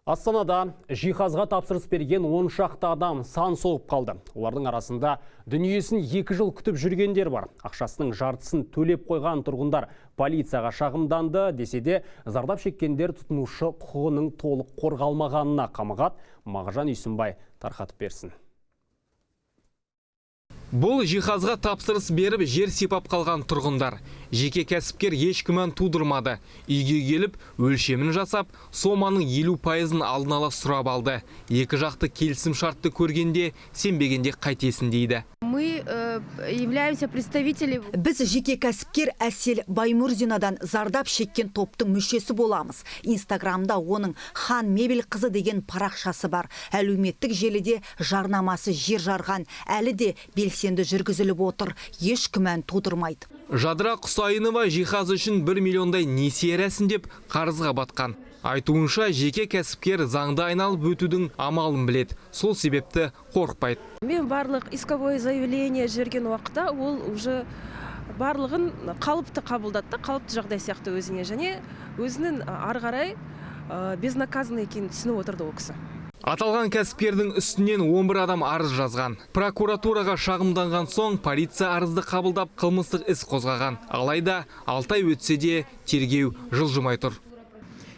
Астанада жиһазға тапсырыс берген 10 шақты адам сан соғып қалды. Олардың арасында дүниесін 2 жыл күтіп жүргендер бар. Ақшасының жартысын төлеп қойған тұрғындар полицияға шағымданды десе де, зардап шеккендер тұтынушы құқығының толық қорғалмағанына қамығат. Мағжан Үйсінбай тарқатып берсін. Бұл жиһазға тапсырыс беріп жер сипап қалған тұрғындар. Жеке кәсіпкер еш күмән тудырмады. Үйге келіп, өлшемін жасап, соманың 50%-ын алдын ала сұрап алды. Екі жақты келісім шартты көргенде, сенбегенде қайтесін дейді. Мы являемся представители. Біз жеке кәсіпкер Әсел Баймурзинадан зардап шеккен топтың мүшесі боламыз. Инстаграмда оның Хан Мебель қызы деген парақшасы бар. Әлеуметтік желіде жарнамасы жер жарған, әлі де белсенді жүргізіліп отыр. Еш күмән тудырмайды. Жадыра Құсайынова жиһаз үшін 1 миллиондай несие рәсімдеп қарызға батқан. Айтуынша жеке кәсіпкер заңды айналып өтудің амалын білет. Сол себепті қорықпайды. Мен барлық исковое заявление жіберген уақытта ол уже барлығын қалыпты қабылдады, қалыпты жағдай сияқты өзіне, және өзінің ары қарай безнаказанный екенін түсініп отырды ол кісі. Аталған кәсіпкердің үстінен 11 адам арыз жазған. Прокуратураға шағымданған соң полиция арызды қабылдап қылмыстық іс қозғаған. Алайда 6 ай өтсе де тергеу жылжымай тұр.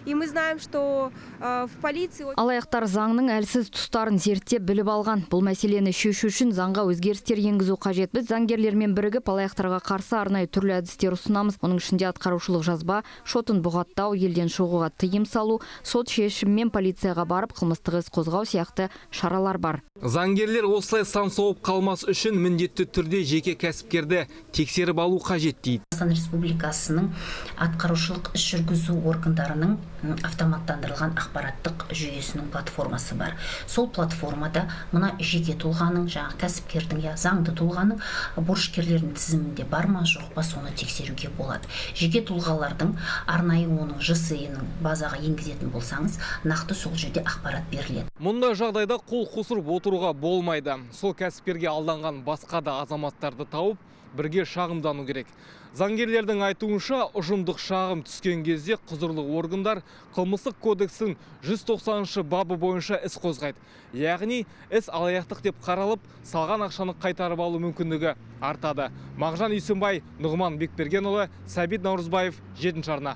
И мы знаем, что в полиции... Алаяқтар заңның әлсіз тұстарын зерттеп біліп алған. Бұл мәселені шешу үшін заңға өзгерістер енгізу қажет. Біз заңгерлермен бірігіп алаяқтарға қарсы арнайы түрлі әдістер ұсынамыз. Оның ішінде атқарушылық жазба, шотын бұғаттау, елден шығуға тыйым салу, сот шешіммен полицияға барып қылмыстық іс қозғау сияқты шаралар бар. Заңгерлер осылай сан соғып қалмас үшін міндетті түрде жеке кәсіпкерді тексеріп алу қажет дейді. Қазақстан Республикасының атқарушылық іс жүргізу органдарының автоматтандырылған ақпараттық жүйесінің платформасы бар. Сол платформада мына жеке тұлғаның, жаңа кәсіпкердің, заңды тұлғаның борышкерлердің тізімінде бар ма, жоқ па, соны тексеруге болады. Жеке тұлғалардың арнайы оның ЖСИ-ның базаға енгізетін болсаңыз, нақты сол жерде ақпарат беріледі. Мұндай жағдайда қол қусырып отыруға болмайды. Сол кәсіпкерге алданған басқа да азаматтарды тауып, бірге шағымдану керек. Заңгерлердің айтуынша, ұжымдық шағым түскен кезде құзырлы органдар қылмыстық кодекстің 190 бабы бойынша іс қозғайды. Яғни, іс алаяқтық деп қаралып, салған ақшаны қайтарып алу мүмкіндігі артады. Мағжан Үйсінбай, Нұғман Бекбергенұлы, Сәбит Наурызбаев, 7-ші арна.